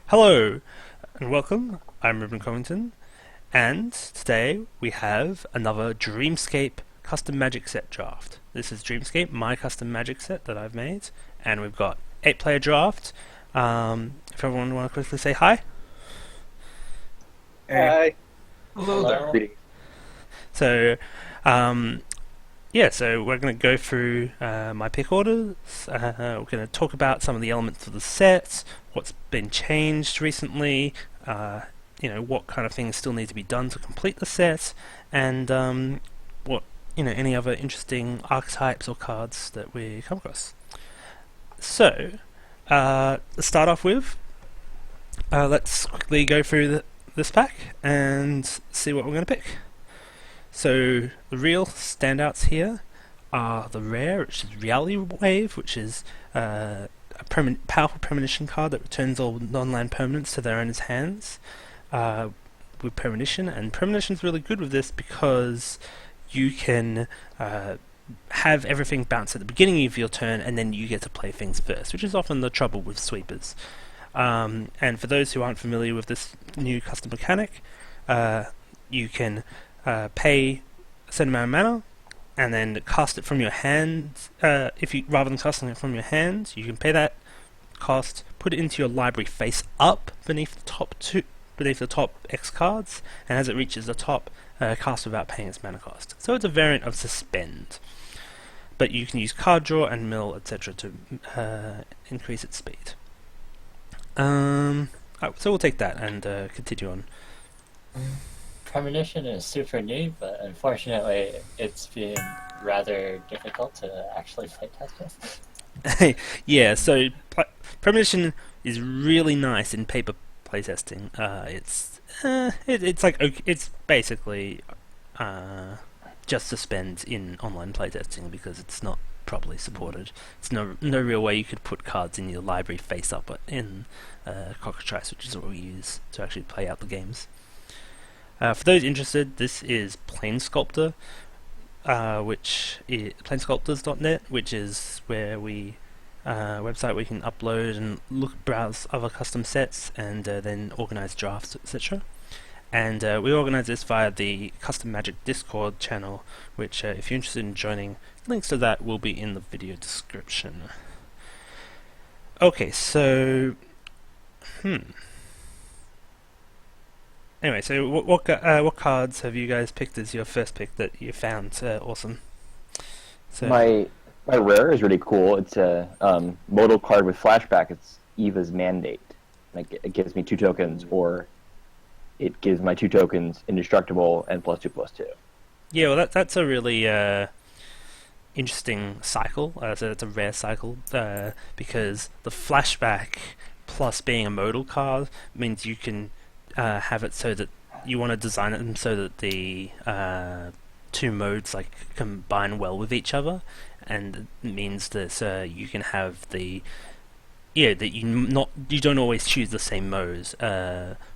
Hello and welcome. I'm Reuben Covington, and today we have another Dreamscape custom Magic set draft. This is Dreamscape, my custom Magic set that I've made, and we've got 8-player draft. If everyone want to quickly say hi. Hi. Hello there. So, so we're going to go through my pick orders. We're going to talk about some of the elements of the set, what's been changed recently, what kind of things still need to be done to complete the set, and any other interesting archetypes or cards that we come across. So, let's start off with, let's quickly go through this pack and see what we're going to pick. So the real standouts here are the rare, which is Reality Wave, which is a powerful premonition card that returns all non-land permanents to their owner's hands with premonition. And premonition is really good with this because you can have everything bounce at the beginning of your turn, and then you get to play things first, which is often the trouble with sweepers. And for those who aren't familiar with this new custom mechanic, you can pay a certain amount of mana, and then cast it from your hand. Rather than casting it from your hand, you can pay that cost, put it into your library face up beneath the top X cards, and as it reaches the top, cast without paying its mana cost. So it's a variant of Suspend, but you can use card draw and mill, etc., to increase its speed. So we'll take that and continue on. Premonition is super neat, but unfortunately it's been rather difficult to actually playtest with. Yeah, so Premonition is really nice in paper playtesting. It's basically just Suspend in online playtesting because it's not properly supported. It's no real way you could put cards in your library face up in Cockatrice, which is what we use to actually play out the games. For those interested, this is Planesculptor, which is planesculptors.net, which is where website where you can upload and browse other custom sets and then organize drafts, etc. And we organize this via the Custom Magic Discord channel, which if you're interested in joining, links to that will be in the video description. Okay, so Anyway, so what cards have you guys picked as your first pick that you found awesome? So My rare is really cool. It's a modal card with flashback. It's Eva's Mandate. Like it gives me 2 tokens, or it gives my 2 tokens indestructible and +2/+2. yeah, well that's a really interesting cycle. So it's a rare cycle because the flashback plus being a modal card means you can have it so that you want to design it so that the 2 modes combine well with each other, and it means that you can have that you don't always choose the same modes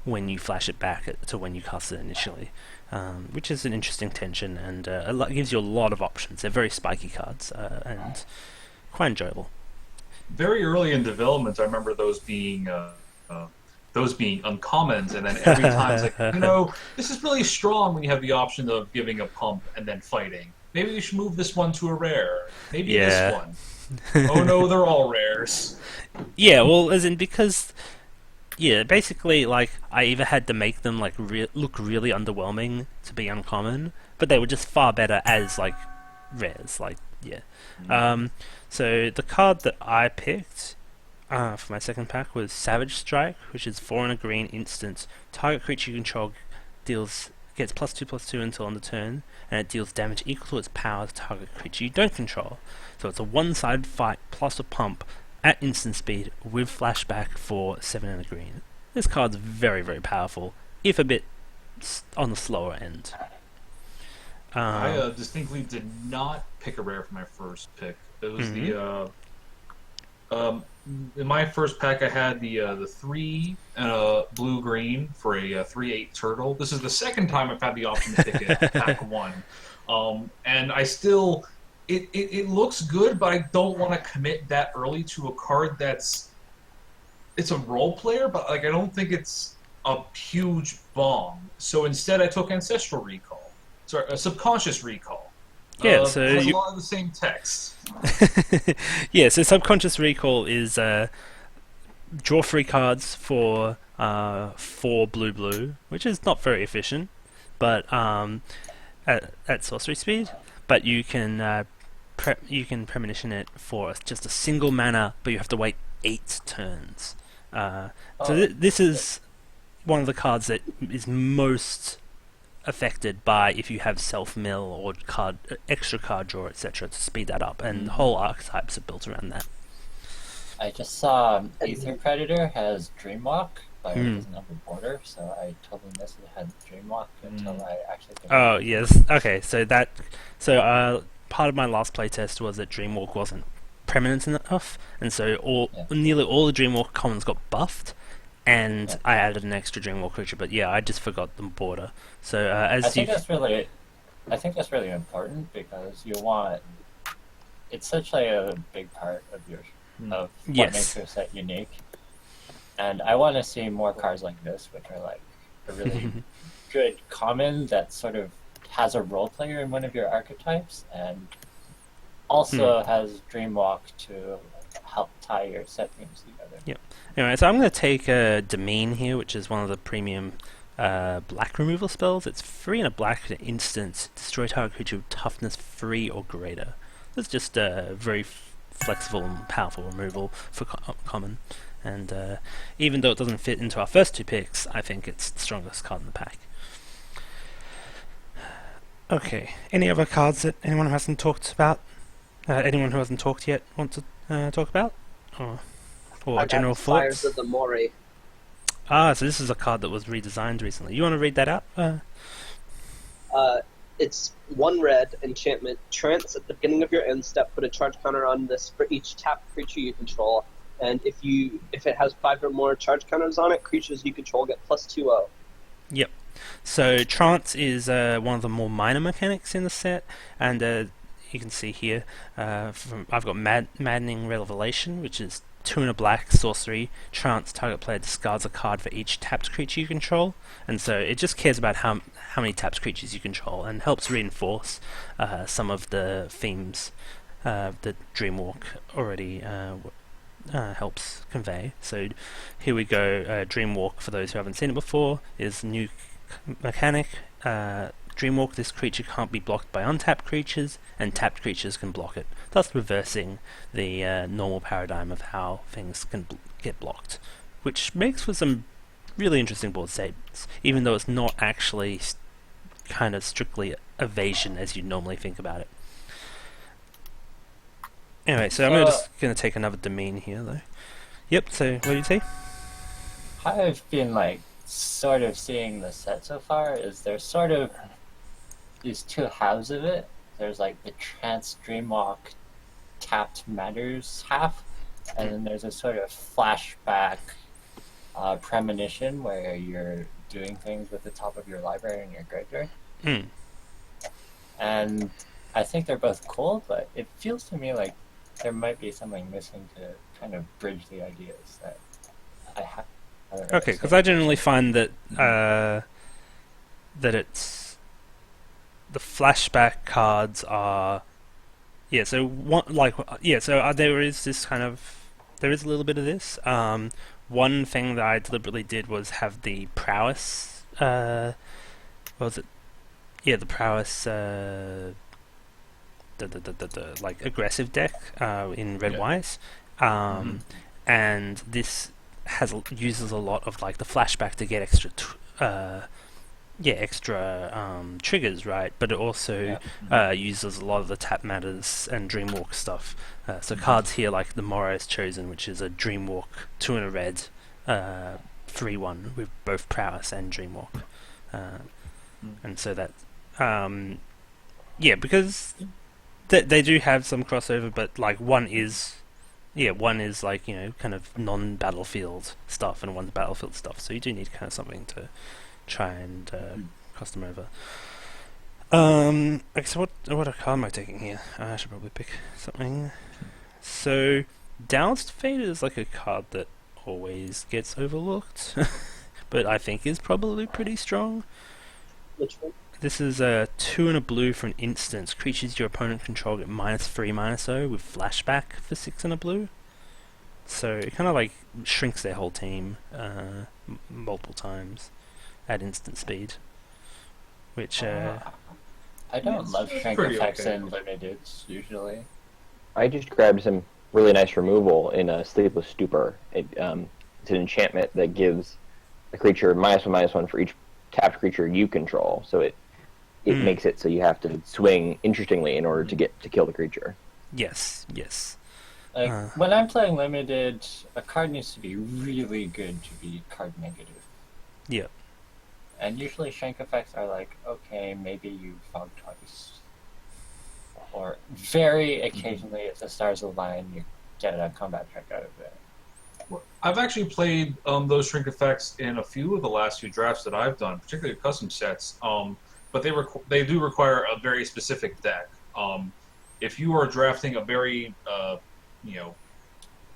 when you flash it back to when you cast it initially, which is an interesting tension, and it gives you a lot of options. They're very spiky cards and quite enjoyable. Very early in development, I remember those being uncommons, and then every time it's like, this is really strong when you have the option of giving a pump and then fighting. Maybe we should move this one to a rare. Maybe this one. Oh no, they're all rares. Yeah, well, as in because, basically, I either had to make them look really underwhelming to be uncommon, but they were just far better as rares. So the card that I picked for my second pack was Savage Strike, which is 4 and a green instant. Target creature you control gets +2/+2 until on the turn, and it deals damage equal to its power to target creature you don't control. So it's a one-sided fight plus a pump at instant speed with flashback for 7 and a green. This card's very, very powerful, if a bit on the slower end. I distinctly did not pick a rare for my first pick. It was in my first pack, I had the 3 and a blue-green for a 3/8 turtle. This is the second time I've had the option to pick it, pack 1. And I still... It looks good, but I don't want to commit that early to a card that's it's a role player, but like I don't think it's a huge bomb. So instead, I took Ancestral Recall, sorry, a Subconscious Recall. Yeah, so Has a lot of the same text. yeah, so subconscious recall is draw 3 cards for 4 blue, which is not very efficient, but at sorcery speed. But you can premonition it for just a single mana, but you have to wait 8 turns. This is one of the cards that is most affected by if you have self-mill or extra card draw, etc., to speed that up, and the whole archetypes are built around that. I just saw Aether Predator has Dreamwalk, but it doesn't have a border, so I totally missed it had Dreamwalk until I actually... Oh, yes. Okay, so part of my last playtest was that Dreamwalk wasn't prominent enough, and so nearly all the Dreamwalk commons got buffed, and I added an extra Dreamwalk creature, but yeah, I just forgot the border. So I think that's really important, because you want... It's such a big part of what makes your set unique. And I want to see more cards like this, which are like a really good common that sort of has a role player in one of your archetypes, and also has Dreamwalk to help tie your set themes together. Yep. Anyway, so I'm going to take Demean here, which is one of the premium black removal spells. It's 3 and a black instant. Destroy target creature with toughness 3 or greater. It's just a very flexible and powerful removal for common. And even though it doesn't fit into our first 2 picks, I think it's the strongest card in the pack. Okay, any other cards that anyone who hasn't talked about? Anyone who hasn't talked yet want to talk about? Or general thoughts? Fires of the Mori. So this is a card that was redesigned recently. You want to read that out? It's 1 red enchantment. Trance at the beginning of your end step. Put a charge counter on this for each tapped creature you control. And if it has 5 or more charge counters on it, creatures you control get +2/+0. Yep. So Trance is one of the more minor mechanics in the set, and you can see here, I've got Maddening Revelation, which is 2 and a black sorcery. Trance, target player discards a card for each tapped creature you control, and so it just cares about how many tapped creatures you control, and helps reinforce some of the themes that Dreamwalk already helps convey. So here we go. Dreamwalk, for those who haven't seen it before, is new mechanic. Dreamwalk, this creature can't be blocked by untapped creatures, and tapped creatures can block it, thus reversing the normal paradigm of how things can get blocked, which makes for some really interesting board states, even though it's not actually kind of strictly evasion as you normally think about it. Anyway, so I'm just going to take another Demean here, though. Yep, so what do you say? How I've been sort of seeing the set so far is there's sort of these 2 halves of it. There's the Trance Dreamwalk tapped matters half, and then there's a sort of flashback premonition where you're doing things with the top of your library and your graveyard. And I think they're both cool, but it feels to me like there might be something missing to kind of bridge the ideas that I have. Okay, because I generally find that that it's the flashback cards are there is this kind of, there is a little bit of this. One thing that I deliberately did was have the prowess. What was it? Yeah, the prowess. Aggressive deck in red white, and this uses a lot of the flashback to get extra triggers, right? But it also uses a lot of the tap matters and Dreamwalk stuff. So cards here like the Morrow's Chosen, which is a Dreamwalk 2 and a red 3/1 with both prowess and Dreamwalk, and so that because they do have some crossover, but one is kind of non-battlefield stuff, and one's battlefield stuff. So you do need kind of something to try and cross them over. Okay, so what card am I taking here? I should probably pick something. So Doused Fate is a card that always gets overlooked, but I think is probably pretty strong. Which one? This is a 2 and a blue for an instance. Creatures your opponent control get -3/-0 with flashback for 6 and a blue. So it kind of like shrinks their whole team multiple times at instant speed. Which I don't love shrink effects in limiteds usually. I just grabbed some really nice removal in a Sleepless Stupor. It's an enchantment that gives a creature -1/-1 for each tapped creature you control. So it makes it so you have to swing interestingly in order to kill the creature. yes. Like, when I'm playing limited, a card needs to be really good to be card negative. Yep. And usually shrink effects are like, okay, maybe you fog twice. Or very occasionally, if the stars align, you get a combat check out of it. I've actually played those shrink effects in a few of the last few drafts that I've done, particularly custom sets. But they do require a very specific deck. If you are drafting a very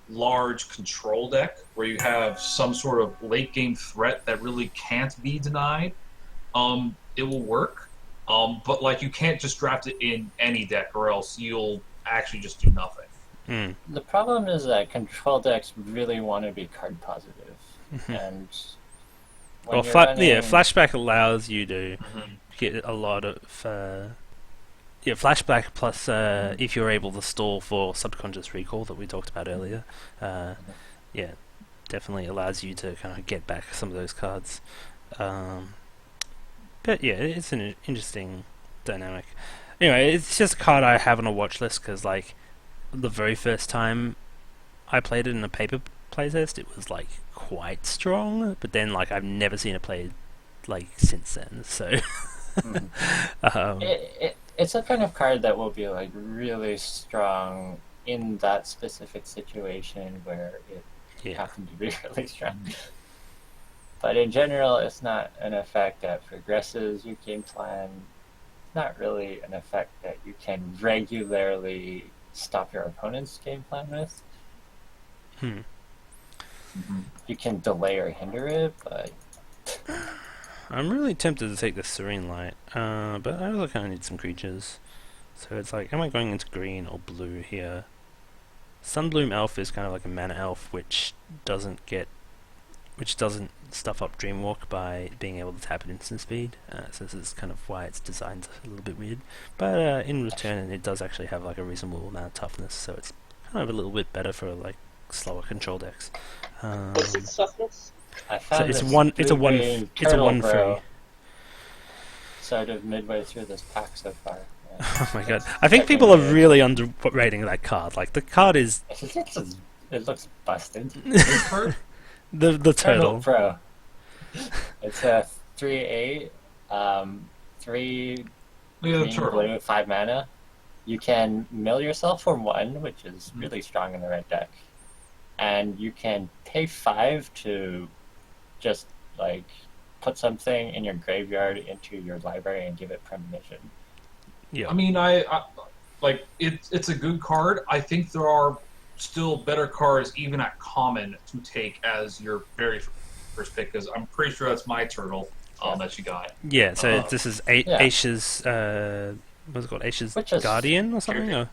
large control deck where you have some sort of late game threat that really can't be denied, it will work. But like you can't just draft it in any deck, or else you'll actually just do nothing. The problem is that control decks really want to be card positive, and flashback allows you to get a lot of flashback plus if you're able to stall for subconscious recall that we talked about earlier. Definitely allows you to kind of get back some of those cards. But yeah, it's an interesting dynamic. Anyway, it's just a card I have on a watch list because, like, the very first time I played it in a paper playtest, it was like quite strong. But then, like, I've never seen it played like since then. So, it's a kind of card that will be like really strong in that specific situation where it happened to be really strong. But in general, it's not an effect that progresses your game plan. It's not really an effect that you can regularly stop your opponent's game plan with. You can delay or hinder it, but... I'm really tempted to take the Serene Light, but I also kind of need some creatures. So it's like, am I going into green or blue here? Sunbloom Elf is kind of like a mana elf, which doesn't stuff up Dreamwalk by being able to tap at instant speed. So this is kind of why it's designed a little bit weird. But in return, it does actually have like a reasonable amount of toughness, so it's kind of a little bit better for like slower control decks. What's its toughness? So it's a one free. Sort of midway through this pack so far. Yeah. Oh my god! I think people are really underrating that card. Like the card is. It looks busted. The turtle. Pro. It's a 3/8, 3 green, blue, 5 mana. You can mill yourself for 1, which is really strong in the red deck, and you can pay 5 to just like put something in your graveyard into your library and give it premonition. Yeah, I mean, I like it's a good card. I think there are still better cards even at common to take as your very first pick, because I'm pretty sure that's my turtle that you got. Yeah, so this is Aisha's what's it called? Aisha's Guardian or something? Or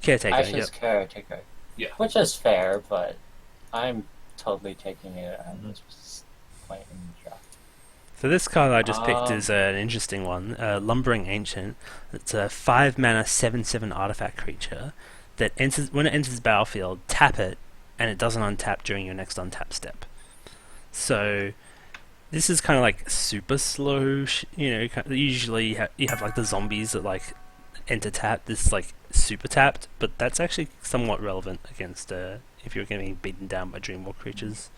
Caretaker. Aisha's Caretaker. Yeah. Which is fair, but I'm totally taking it at this point in the draft. So this card I just picked is an interesting one, Lumbering Ancient. It's a 5 mana 7/7 artifact creature that enters when it enters the battlefield, tap it, and it doesn't untap during your next untap step. So this is kind of like super slow. Usually you have like the zombies that like enter tap. This is like super tapped, but that's actually somewhat relevant against if you're getting beaten down by Dreamwalk creatures.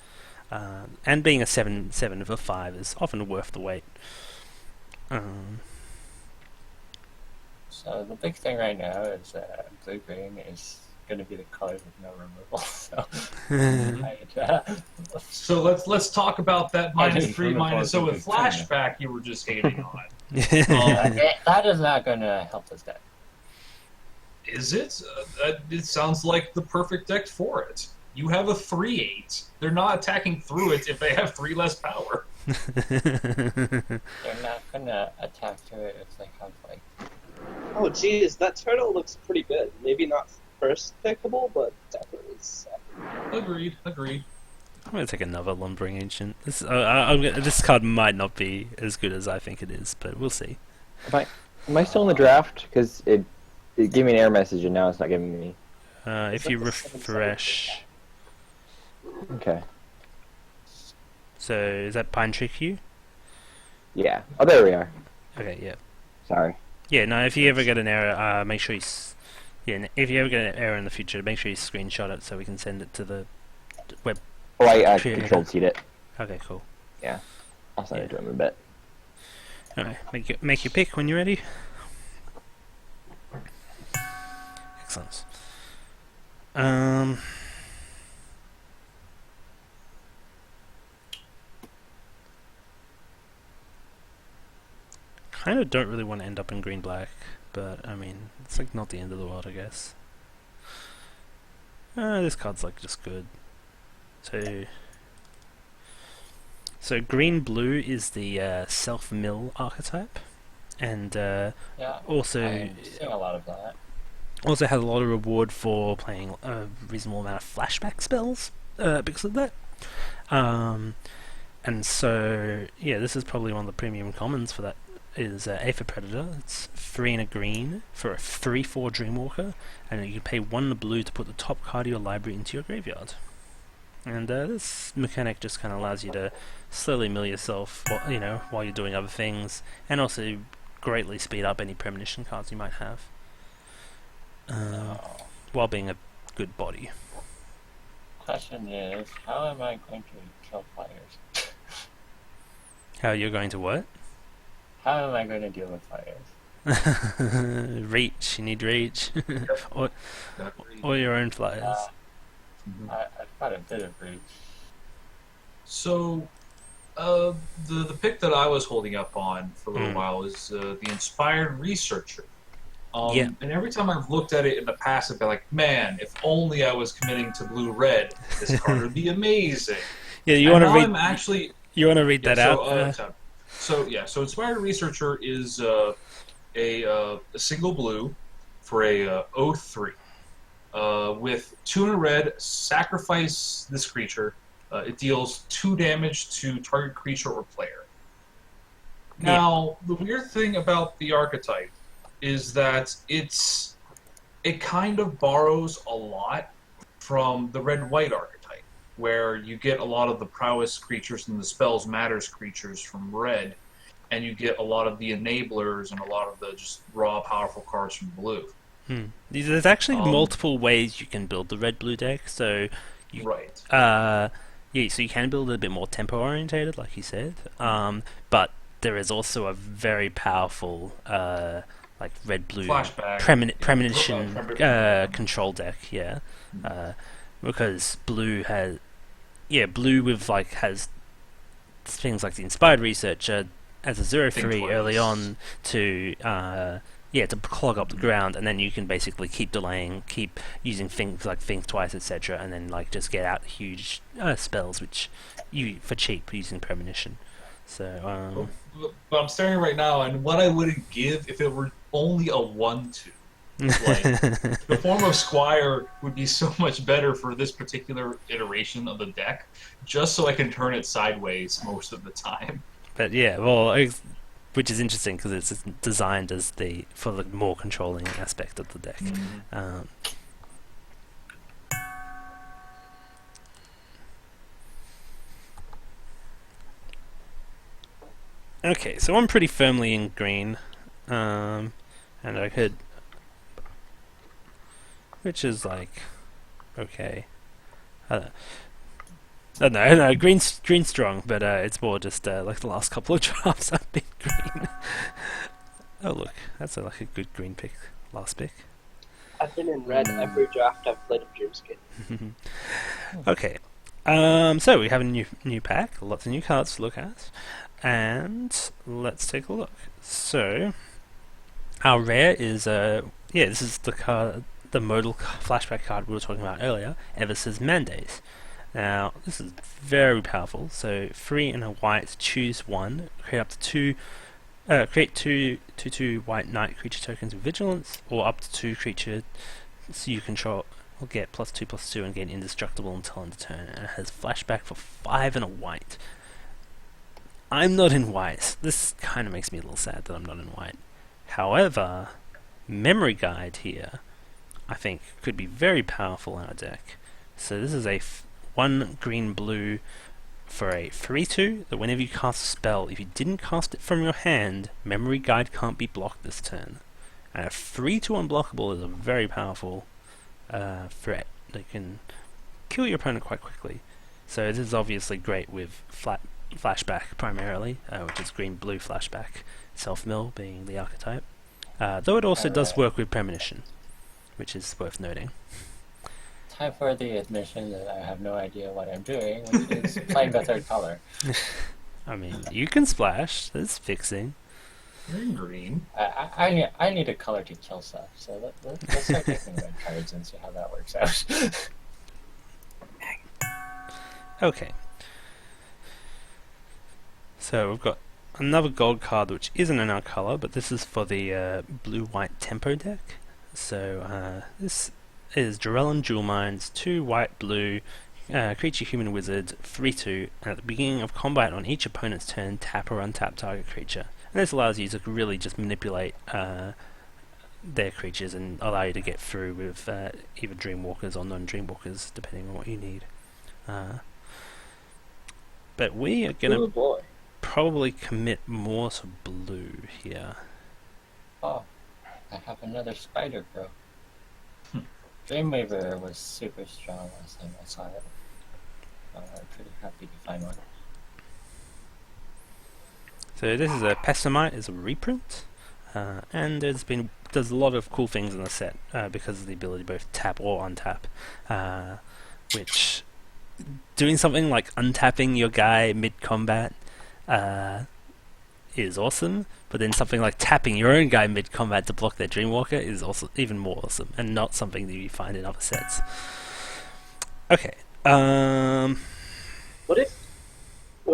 And being a 7/7 of a 5 is often worth the wait. So the big thing right now is that blue-green is going to be the colors with no removal. So let's talk about that -3/-0 so with flashback you were just hating on. That is not going to help this deck. Is it? It sounds like the perfect deck for it. You have a 3/8. They're not attacking through it if they have 3 less power. They're not gonna attack through it if they have like. Oh, geez, that turtle looks pretty good. Maybe not first pickable, but definitely second. Agreed. I'm going to take another Lumbering Ancient. This card might not be as good as I think it is, but we'll see. Am I still in the draft? Because it gave me an error message and now it's not giving me. If you refresh... Okay. So, is that Pine Trick you? Yeah. Oh, there we are. Okay, yeah. Sorry. Yeah, no, if you ever get an error, make sure you... if you ever get an error in the future, make sure you screenshot it so we can send it to the web. Oh, I controlled-C'd it. Okay, cool. Yeah. I'll send it to him in a bit. Alright, make your pick when you're ready. Excellent. Kind of don't really want to end up in green-black, but I mean, it's like not the end of the world, I guess. This card's like just good. So green-blue is the self-mill archetype, and also I'm seeing a lot of that. Also has a lot of reward for playing a reasonable amount of flashback spells because of that. And so yeah, this is probably one of the premium commons for that. Is Aether Predator. It's 3 and a green for a 3/4 Dreamwalker, and you can pay 1 and a blue to put the top card of your library into your graveyard. And this mechanic just kind of allows you to slowly mill yourself, while you're doing other things, and also greatly speed up any premonition cards you might have, while being a good body. Question is, how am I going to kill fires? How you're going to what? How am I going to deal with fires? Reach. You need reach. or your own flyers. I've got a bit of reach. So, the pick that I was holding up on for a little while is the Inspired Researcher. And every time I've looked at it in the past, I've been like, man, if only I was committing to blue-red, this card would be amazing. Yeah, you want to read. You want to read that out? So Inspired Researcher is a single blue for a 0/3. With 2 in a red, sacrifice this creature. It deals 2 damage to target creature or player. Now, the weird thing about the archetype is that it kind of borrows a lot from the red-white archetype, where you get a lot of the prowess creatures and the spells matters creatures from red, and you get a lot of the enablers and a lot of the just raw powerful cards from blue. There's actually multiple ways you can build the red-blue deck. So, so you can build it a bit more tempo-orientated, like you said. But there is also a very powerful, like red-blue premonition control deck. Yeah, because blue has things like the Inspired Researcher as a 0/3 early on to clog up the ground, and then you can basically keep delaying, keep using things like Think Twice, etc., and then like just get out huge spells which you for cheap using premonition. So, but I'm staring right now, and what I wouldn't give if it were only a 1/2. Like, the form of Squire would be so much better for this particular iteration of the deck, just so I can turn it sideways most of the time. But yeah, well, which is interesting because it's designed as for the more controlling aspect of the deck. Okay, so I'm pretty firmly in green, and I could, which is like, okay, I don't know, green's strong, but it's more just like the last couple of drafts I've been green. Oh look, that's like a good green pick, last pick. I've been in red every draft I've played of Dreamscape. Okay, so we have a new pack, lots of new cards to look at, and let's take a look. So, our rare is this is the card the modal flashback card we were talking about earlier, Evers's Mandate. Now, this is very powerful. So 3 and a white, choose one, create up to create two white knight creature tokens with vigilance, or up to 2 creatures you control will get +2/+2 and gain indestructible until end of turn. And it has flashback for 5 and a white. I'm not in white. This kind of makes me a little sad that I'm not in white. However, Memory Guide here, I think, could be very powerful in our deck. So this is a 1 green-blue for a 3/2 that whenever you cast a spell, if you didn't cast it from your hand, Memory Guide can't be blocked this turn. And a 3/2 unblockable is a very powerful threat that can kill your opponent quite quickly. So this is obviously great with flashback primarily, which is green-blue flashback, self-mill being the archetype. Though it also does work with premonition, which is worth noting. Time for the admission that I have no idea what I'm doing, which is playing the third color. I mean, you can splash. That's fixing. You're in green. I need a color to kill stuff, so let's start taking red cards and see how that works out. Okay. So we've got another gold card which isn't in our color, but this is for the blue-white tempo deck. So this is Drellin Jewel Mines, 2 white-blue, creature human wizard, 3/2, and at the beginning of combat on each opponent's turn, tap or untap target creature. And this allows you to really just manipulate their creatures and allow you to get through with either Dreamwalkers or non-Dreamwalkers, depending on what you need. But we are going to probably commit more to blue here. Oh, I have another spider, bro. Dreamweaver was super strong last time I saw it. I'm pretty happy to find one. So this is a Pessimite, is a reprint, and there's a lot of cool things in the set because of the ability to both tap or untap, which doing something like untapping your guy mid-combat is awesome, but then something like tapping your own guy mid-combat to block their Dreamwalker is also even more awesome, and not something that you find in other sets. Okay. What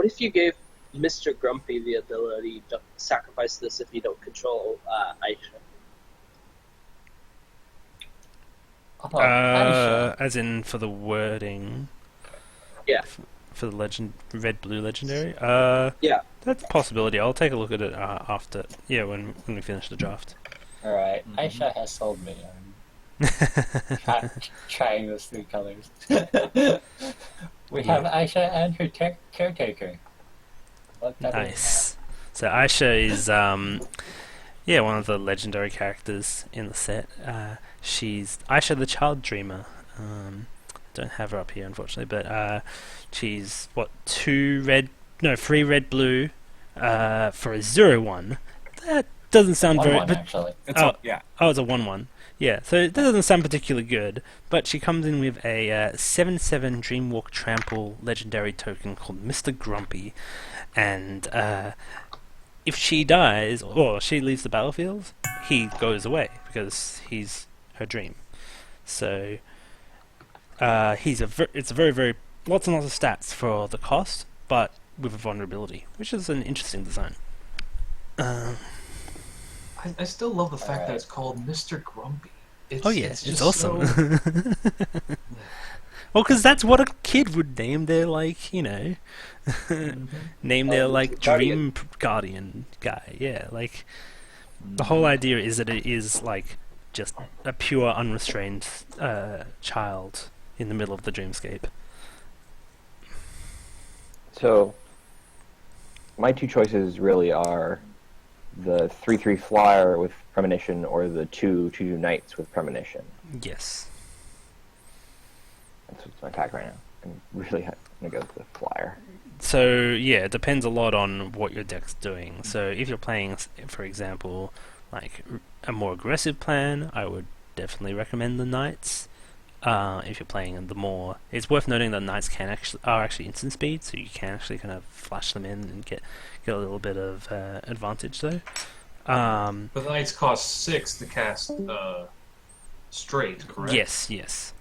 if you gave Mr. Grumpy the ability to sacrifice this if you don't control Aisha? Aisha. As in for the wording. Yeah. For the red-blue legendary. Yeah. That's a possibility. I'll take a look at it after. Yeah, when we finish the draft. Alright, Aisha has sold me. I'm trying those 3 colors. We have Aisha and her caretaker. Nice. So Aisha is one of the legendary characters in the set. She's Aisha the Child Dreamer. Don't have her up here unfortunately, but she's 3 red blue for a 0/1. That doesn't sound very. Actually. It's it's a 1/1. Yeah, so it doesn't sound particularly good, but she comes in with a 7/7 Dreamwalk Trample legendary token called Mr. Grumpy, and if she dies or she leaves the battlefield, he goes away because he's her dream. So it's a very, very lots and lots of stats for the cost, but with a vulnerability, which is an interesting design. I still love the fact that it's called Mr. Grumpy. It's awesome. So... well, because that's what a kid would name their, name their, Dream Guardian guy. Yeah, the whole idea is that it is, just a pure, unrestrained child in the middle of the dreamscape. So, my 2 choices really are the 3/3 flyer with premonition or the 2/2 knights with premonition. Yes. That's what's my pack right now. I'm really going to go with the flyer. So, yeah, it depends a lot on what your deck's doing. So, if you're playing, for example, a more aggressive plan, I would definitely recommend the knights. If you're playing the more, it's worth noting that knights are actually instant speed, so you can actually kind of flash them in and get a little bit of advantage though. But the knights cost 6 to cast straight, correct? Yes.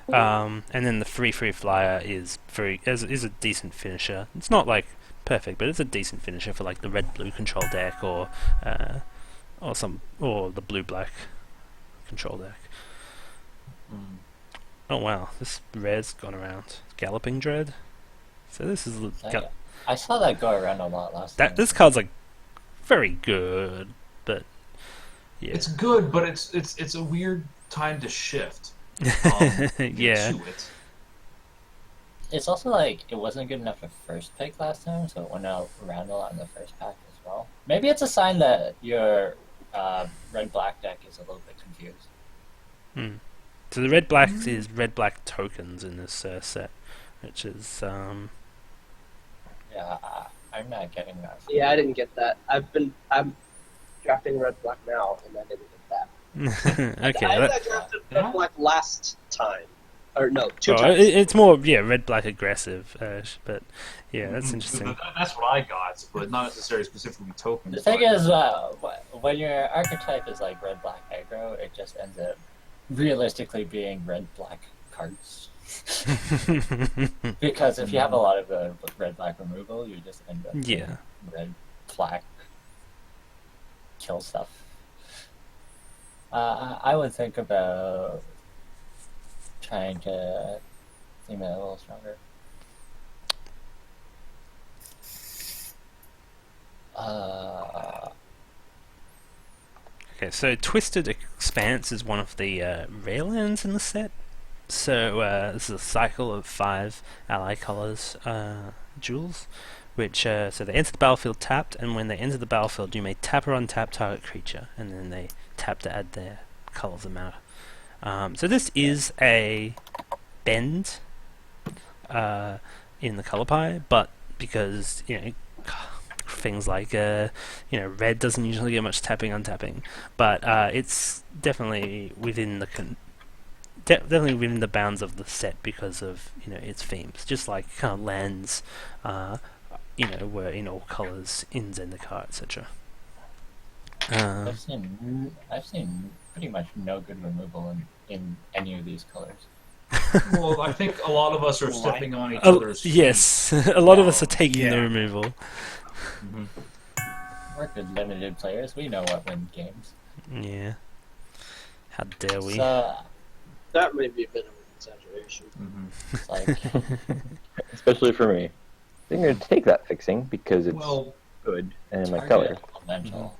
And then the free flyer is is a decent finisher. It's not like perfect, but it's a decent finisher for like the red-blue control deck or the blue-black control deck. Mm. Oh wow, this red's gone around. Galloping Dread. So this is I saw that go around a lot last time. this card's like very good, but yeah, It's good, but it's a weird time to shift. yeah. To it. It's also like it wasn't good enough for first pick last time, so it went out around a lot in the first pack as well. Maybe it's a sign that your red-black deck is a little bit confused. Hmm. So the red-black is red-black tokens in this set, which is Yeah, I'm not getting that. Yeah, I didn't get that. I'm drafting red black now, and I didn't get that. okay. I drafted red black last time, or no, two Oh, times. it's more red-black aggressive, but yeah, that's interesting. That's what I got, but not necessarily specifically tokens. The thing is, when your archetype is like red-black aggro, it just ends up realistically being red-black cards. Because if you have a lot of red-black removal, you just end up red-black kill stuff. I would think about trying to think that a little stronger. Okay, so Twisted Expanse is one of the rare lands in the set. So this is a cycle of 5 ally colors jewels, which so they enter the battlefield tapped, and when they enter the battlefield, you may tap or untap target creature, and then they tap to add their colors amount. So this is a bend in the color pie, but because things like red doesn't usually get much tapping untapping, but it's definitely within the definitely within the bounds of the set because of its themes, just like kind of lands were in all colors in Zendikar, etc. I've seen pretty much no good removal in any of these colors. Well, I think a lot of us are stepping on each other's feet. Yes, a lot of us are taking the removal. Mm-hmm. We're good limited players. We know what wins games. Yeah. How dare we? So, That may be a bit of an exaggeration. Mm-hmm. it's like Especially for me. I'm going to take that fixing because it's good and in my color. elemental.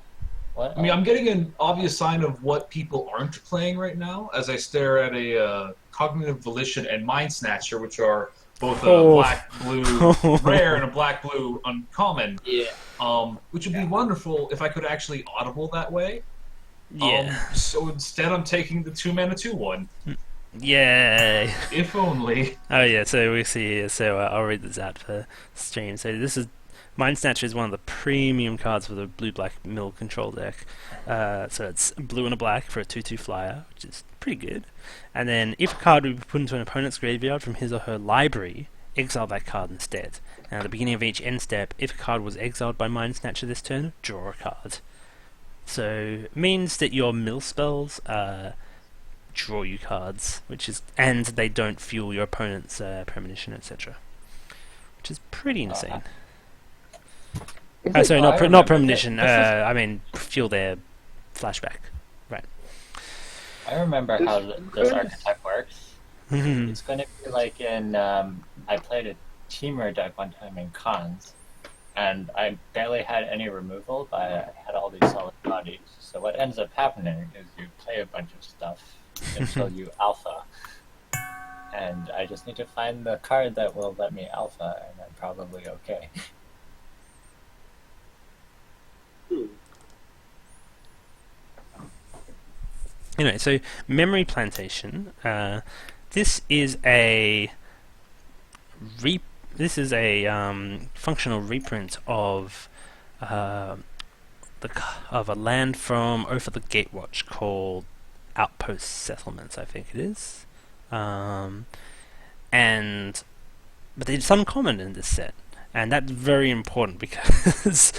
What? I mean, I'm getting an obvious sign of what people aren't playing right now as I stare at a Cognitive Volition and Mind Snatcher, which are both a black-blue rare and a black-blue uncommon. Yeah. Which would be wonderful if I could actually audible that way. Yeah. So instead I'm taking the 2-mana 2/1. Yay! If only. Oh yeah, so we see here, so I'll read this out for stream. So this is Mind Snatcher is one of the premium cards for the blue-black mill control deck. So it's blue and a black for a 2/2 flyer, which is pretty good. And then if a card would be put into an opponent's graveyard from his or her library, exile that card instead. And at the beginning of each end step, if a card was exiled by Mind Snatcher this turn, draw a card. So it means that your mill spells draw you cards, and they don't fuel your opponent's premonition, etc. Which is pretty insane. Sorry, not premonition. I mean fuel their flashback. Right. I remember how this archetype works. It's going to be like in I played a teamer deck one time in cons, and I barely had any removal, but I had all these solid bodies. So what ends up happening is you play a bunch of stuff until you alpha, and I just need to find the card that will let me alpha, and I'm probably okay. Anyway, so Memory Plantation. This is a functional reprint of a land from Oath of the Gatewatch called Outpost Settlements, I think it is. But there's some common in this set, and that's very important because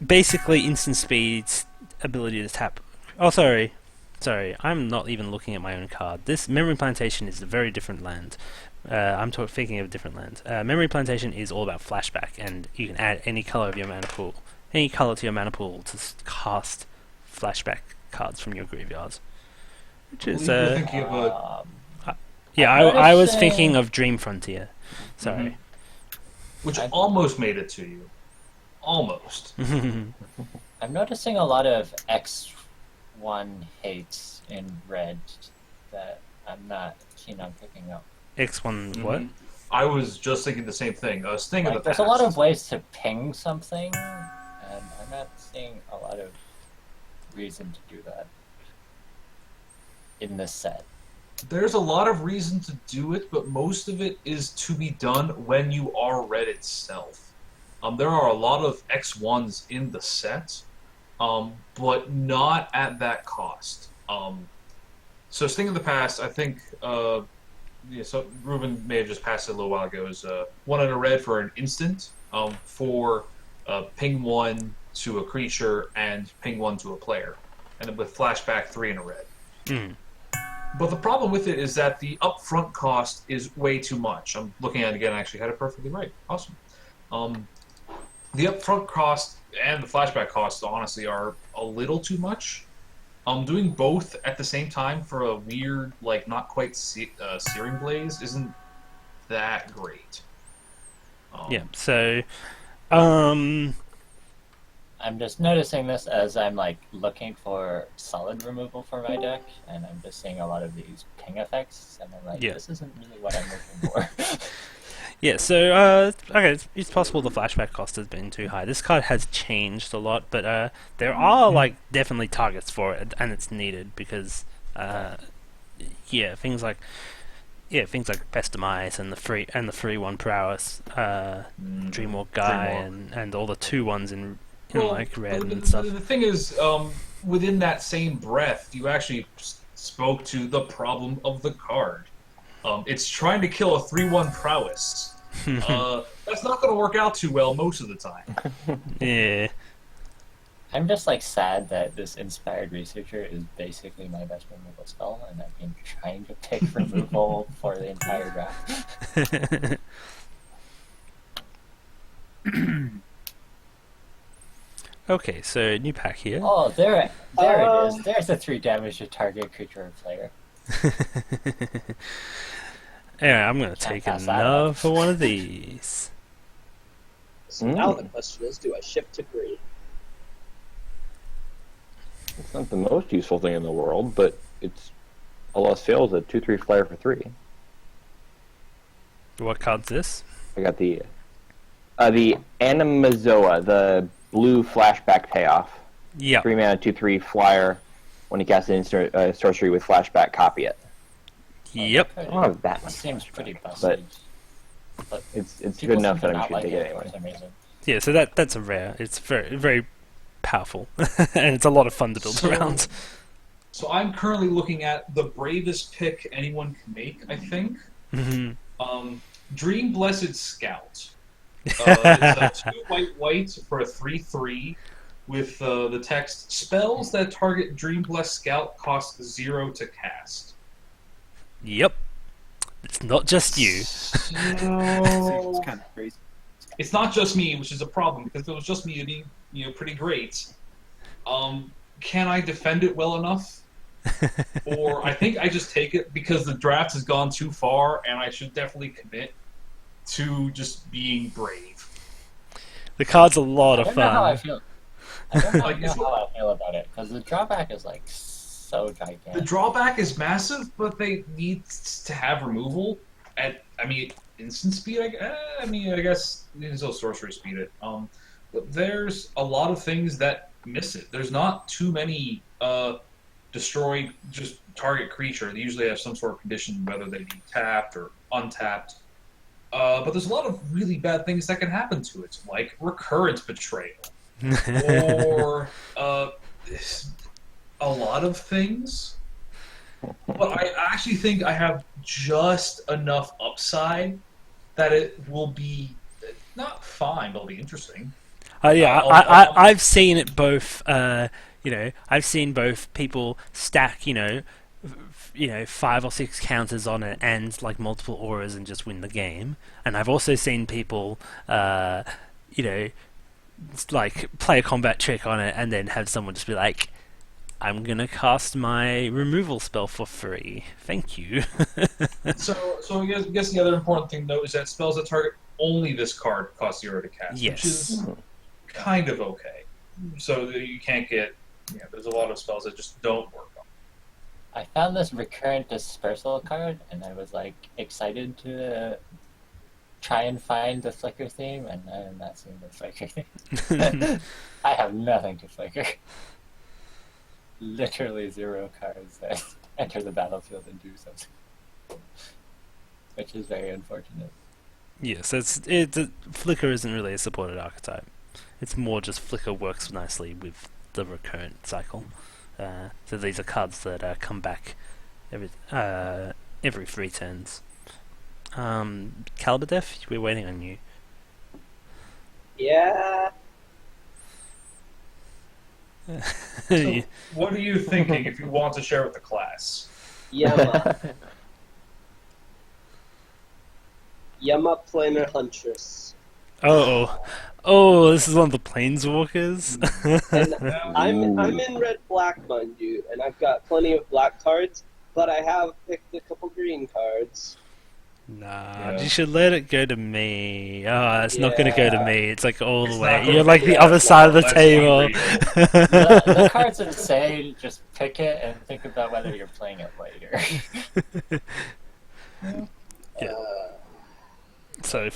basically instant speed's ability to tap. Oh, sorry, sorry, I'm not even looking at my own card. This Memory Plantation is a very different land. I'm thinking of a different land. Memory Plantation is all about flashback, and you can add any color of your mana pool, any color to your mana pool to cast flashback cards from your graveyards. Which is You're thinking of yeah, I was thinking of Dream Frontier. Sorry. which almost made it to you. Almost. I'm noticing a lot of X1 hates in red that I'm not keen on picking up. X1 what? I was just thinking the same thing. I was thinking Like, there's a lot of ways to ping something, and I'm not seeing a lot of reason to do that in this set. There's a lot of reason to do it, but most of it is to be done when you are red itself. There are a lot of X1s in the set, but not at that cost. So Sting in the past, I think, so Reuben may have just passed it a little while ago, is 1 and a red for an instant, for ping 1 to a creature and ping 1 to a player, and then with flashback 3 and a red. But the problem with it is that the upfront cost is way too much. I'm looking at it again, I actually had it perfectly right. Awesome. The upfront cost and the flashback cost, honestly, are a little too much. Doing both at the same time for a weird, like, not quite Searing Blaze isn't that great. Yeah, so... I'm just noticing this as I'm like looking for solid removal for my deck, and I'm just seeing a lot of these ping effects, and I'm like, this isn't really what I'm looking for. Yeah, so, okay, it's possible the flashback cost has been too high. This card has changed a lot, but there are, like, definitely targets for it, and it's needed, because, things like Best Demise and the free 1 Prowess, Dreamwalk Guy, and all the 2-1s in like red and stuff. The thing is, within that same breath, you actually spoke to the problem of the card. It's trying to kill a 3-1 Prowess. That's not going to work out too well most of the time. Yeah. I'm just like sad that this Inspired Researcher is basically my best removal spell, and I've been trying to pick removal for the entire draft. Okay, so new pack here. Oh, there it is. There's the 3 damage to target creature or player. Anyway, I'm going to take another one of these. So now the question is, do I shift to green? It's not the most useful thing in the world, but it's a lost fails a 2/3 flyer for 3. What card's this? I got the Animazoa, the blue flashback payoff. Yeah. 3 mana, 2/3 flyer. When you cast an sorcery with flashback, copy it. Yep. I don't have that much. Seems pretty busted. But it's good enough that I'm just going to take it anyway. Yeah, so that's a rare. It's very, very powerful, and it's a lot of fun to build around. So I'm currently looking at the bravest pick anyone can make, I think. Dream Blessed Scout. It's a 2 white for a 3/3 with the text, spells that target Dream Blessed Scout cost 0 to cast. Yep. It's not just you. So... It's kind of crazy. It's not just me, which is a problem, because if it was just me, it'd be pretty great. Can I defend it well enough? Or I think I just take it because the draft has gone too far, and I should definitely commit to just being brave. The card's a lot of I don't know how I fun. feel. I don't know how I feel about it, because the drawback is like so gigantic. The drawback is massive, but they need to have removal at, instant speed. I guess you can still sorcery speed it. But there's a lot of things that miss it. There's not too many destroy just target creature. They usually have some sort of condition, whether they be tapped or untapped. But there's a lot of really bad things that can happen to it, like recurrent betrayal, or a lot of things. But I actually think I have just enough upside that it will be not fine, but it'll be interesting. Yeah, I've seen it both I've seen both people stack, 5 or 6 counters on it and like multiple auras and just win the game. And I've also seen people, like play a combat trick on it and then have someone just be like, I'm gonna cast my removal spell for free. Thank you. So I guess the other important thing, though, is that spells that target only this card cost 0 to cast, Yes. which is kind of okay. So you can't get... there's a lot of spells that just don't work on. I found this recurrent dispersal card, and I was like excited to try and find the flicker theme, and I am not seeing the flicker theme. I have nothing to flicker. Literally 0 cards that enter the battlefield and do something, which is very unfortunate. Yes, Flicker isn't really a supported archetype. It's more just Flicker works nicely with the recurrent cycle. So these are cards that come back every 3 turns. Caliber Def, we're waiting on you. Yeah. So what are you thinking if you want to share with the class? Yama. Yama Planar Huntress. Oh, this is one of the Planeswalkers. And I'm in red-black, mind you, and I've got plenty of black cards, but I have picked a couple green cards. Nah, you should let it go to me. It's not going to go to me. It's like all the way. not gonna You're like be- the yeah, other it's side of the not- table. The cards that say just pick it and think about whether you're playing it later. Yeah. So,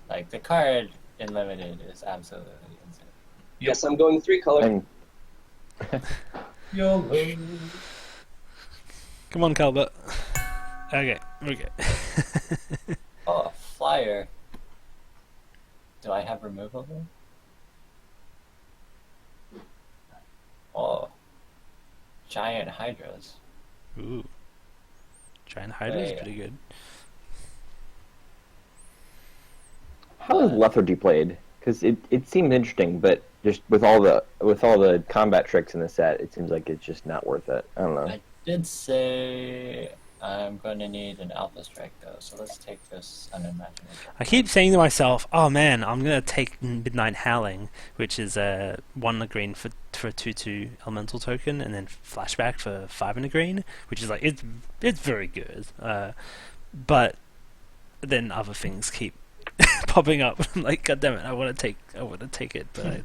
Like, the card in limited is absolutely insane. Yes, I'm going 3 color. And YOLO. come on, Calbert. Okay. Oh, a flyer. Do I have removal here? Oh. Giant hydras. Ooh. Giant Hydra is Hey. pretty good. how is Lethargy played? Because it seemed interesting, but just with all the combat tricks in the set, it seems like it's just not worth it. I don't know. I did say I'm going to need an Alpha Strike, though, so let's take this unimaginable. I keep saying to myself, oh man, I'm going to take Midnight Howling, which is 1 a green for a 2/2 elemental token, and then Flashback for 5 and a green, which is like, it's very good. But then other things keep popping up. I'm like, God damn it, I want to take it, but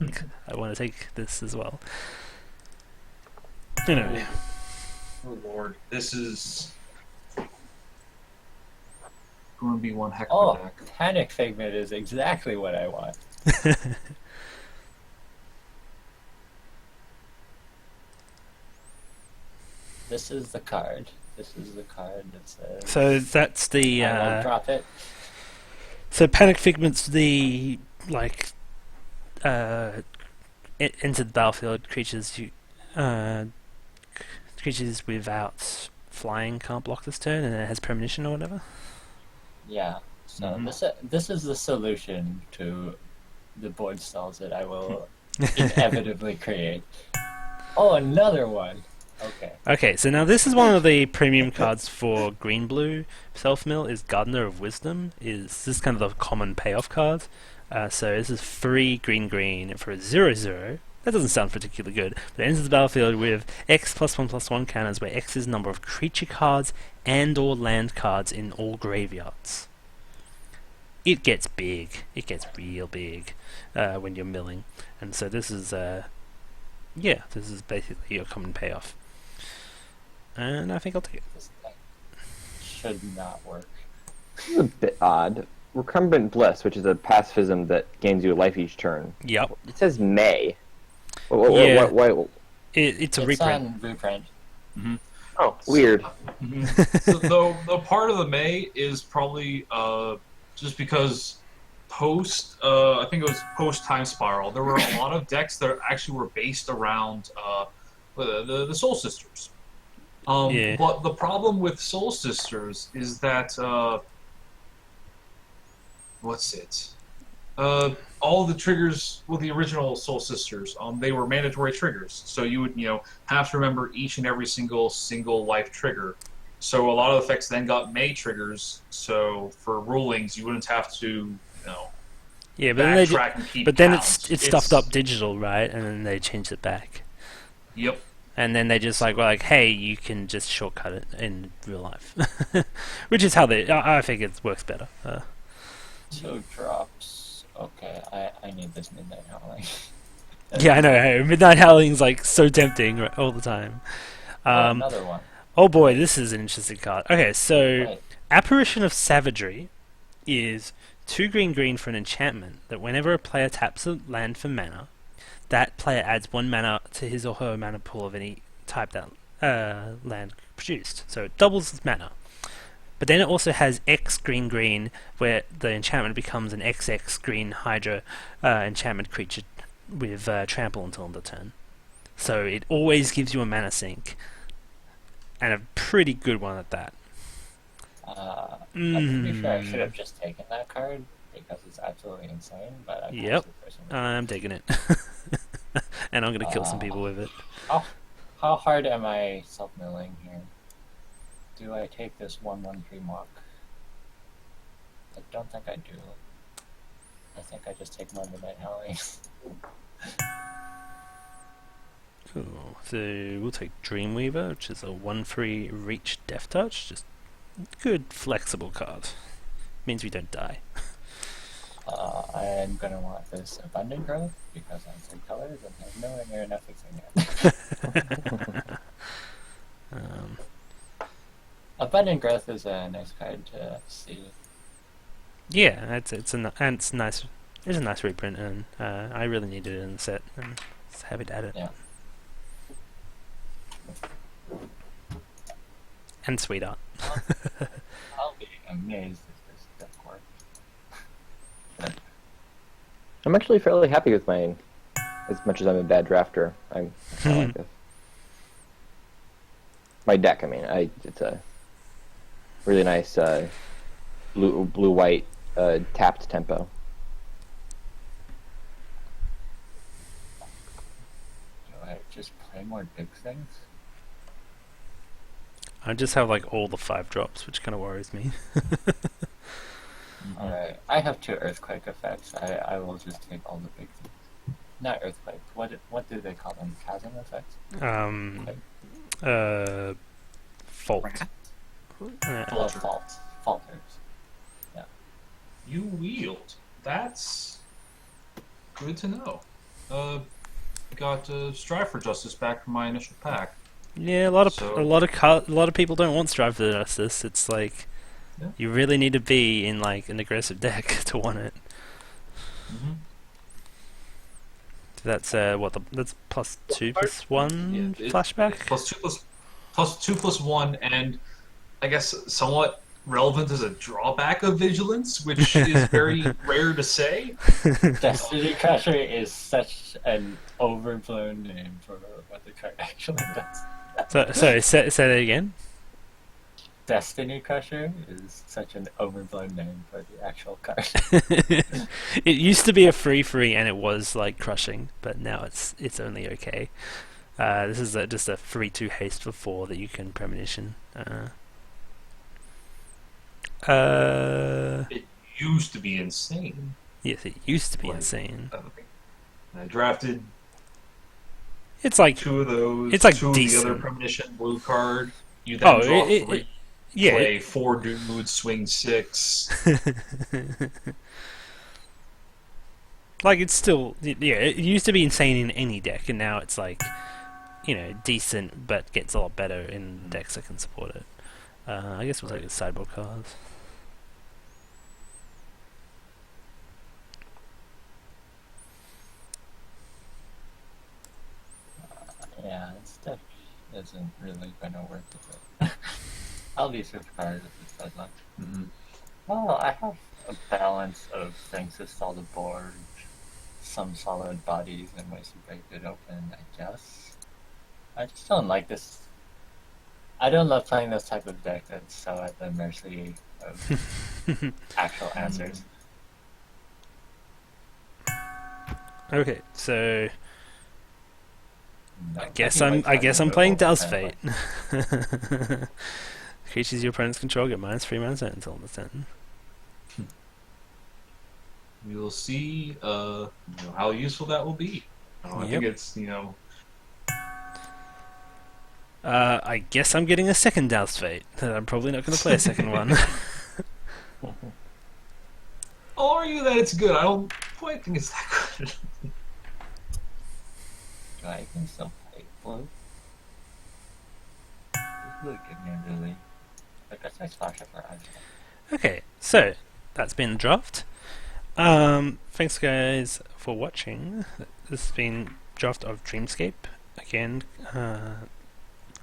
I want to take this as well. Anyway. Oh Lord, this is going to be one heck of Oh, a deck. Panic Figment is exactly what I want. This is the card. This is the card that says So that's the I won't drop it. so Panic Figment's the like into the battlefield creatures without flying can't block this turn, and it has premonition or whatever. Yeah. So this is the solution to the board stalls that I will inevitably create. Oh, another one. Okay. Okay, so now this is one of the premium cards for green blue self mill. Is Gardener of Wisdom. This is kind of the common payoff card. So this is 3 green for a 0/0. That doesn't sound particularly good, but it enters the battlefield with X +1/+1 counters, where X is the number of creature cards and/or land cards in all graveyards. It gets big. It gets real big when you're milling, and so this is this is basically your common payoff. And I think I'll take it. This thing should not work. This is a bit odd. Recumbent Bliss, which is a pacifism that gains you a life each turn. Yep. It says May. Yeah. What? It's a It's reprint. on reprint. Oh, weird. So the part of the May is probably just because I think it was post Time Spiral, there were a lot of decks that actually were based around the Soul Sisters. Yeah. But the problem with Soul Sisters is that all the triggers with the original Soul Sisters, they were mandatory triggers. So you would, have to remember each and every single life trigger. So a lot of effects then got May triggers. So for rulings, you wouldn't have to, yeah, but then backtrack and keep but then counts. it's stuffed up digital, right? And then they changed it back. Yep. And then they just like, hey, you can just shortcut it in real life, which is how I think it works better. 2 drops. Okay, I need this Midnight Howling. Yeah, I know. Midnight Howling's like so tempting all the time. Another one. Oh boy, this is an interesting card. Okay, so Right. Apparition of Savagery is 2 green for an enchantment that whenever a player taps a land for mana, that player adds 1 mana to his or her mana pool of any type that land produced. So it doubles its mana. But then it also has X green, where the enchantment becomes an XX green Hydra enchantment creature with trample until end of turn. So it always gives you a mana sink. And a pretty good one at that. I'm pretty sure I should have just taken that card because it's absolutely insane. But I Yep, I'm taking it, and I'm gonna kill some people with it. How hard am I self-milling here? Do I take this 1/1/3 mock? I don't think I do. I think I just take my Midnight Howling. Cool. So we'll take Dreamweaver, which is a 1/3 reach Death Touch. Just good flexible card. Means we don't die. I'm gonna want this Abundant Growth because I'm 3 colors and have nowhere near enough fixing it. Abundant Growth is a nice card to see. Yeah, it's nice. It's a nice reprint, and I really needed it in the set, and it's happy to add it. Yeah. And sweet art. I'll be amazed if this deck works. I'm actually fairly happy with mine, as much as I'm a bad drafter. I like this. My deck, I mean, it's a really nice blue-white tapped tempo. Do I just play more big things? I just have like all the 5 drops, which kind of worries me. Alright, I have 2 Earthquake effects. I will just take all the big things. Not Earthquake. What do they call them? Chasm effects? Fault. Falters. Yeah. You wield. That's good to know. Got Strive for Justice back from my initial pack. Yeah, a lot of people don't want Strive for Justice. It's like you really need to be in like an aggressive deck to want it. Mm-hmm. That's that's +2/+1 flashback. +2/+1, and I guess somewhat relevant as a drawback of Vigilance, which is very rare to say. Destiny Crusher is such an overblown name for what the card actually does. Sorry, say that again. Destiny Crusher is such an overblown name for the actual card. It used to be a free, and it was like crushing, but now it's only okay. This is just a 3/2 haste for 4 that you can premonition. It used to be insane. Yes, it used to be insane. I drafted It's like 2 of those. it's like 2 decent. of the other premonition blue card. You then draw 3. Yeah. Play 4 dudes, swing 6. Like it's still, it used to be insane in any deck, and now it's like, decent, but gets a lot better in decks that can support it. I guess we'll take the sideboard cards. Yeah, this deck isn't really gonna work with it. I'll be surprised if it does not. Mm-hmm. Well, I have a balance of things to stall the board, some solid bodies, and ways to break it open, I guess. I just don't like this. I don't love playing this type of deck that's so at the mercy of actual answers. Okay, so No, I guess think I'm like playing removal Dow's kind Fate. of Creatures your opponents control get -3/-0 until the turn. We will see how useful that will be. I think it's I guess I'm getting a second Dow's Fate. I'm probably not going to play a second one. I'll argue that it's good. I don't quite think it's that good. I can still play blue. Blue give me a really. I guess I splash it for ice. Okay, so that's been the draft. Thanks guys for watching. This has been draft of Dreamscape. Again,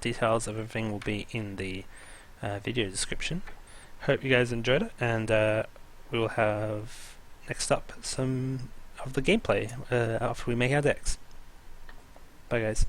details of everything will be in the video description. Hope you guys enjoyed it, and we will have next up some of the gameplay after we make our decks. Bye guys.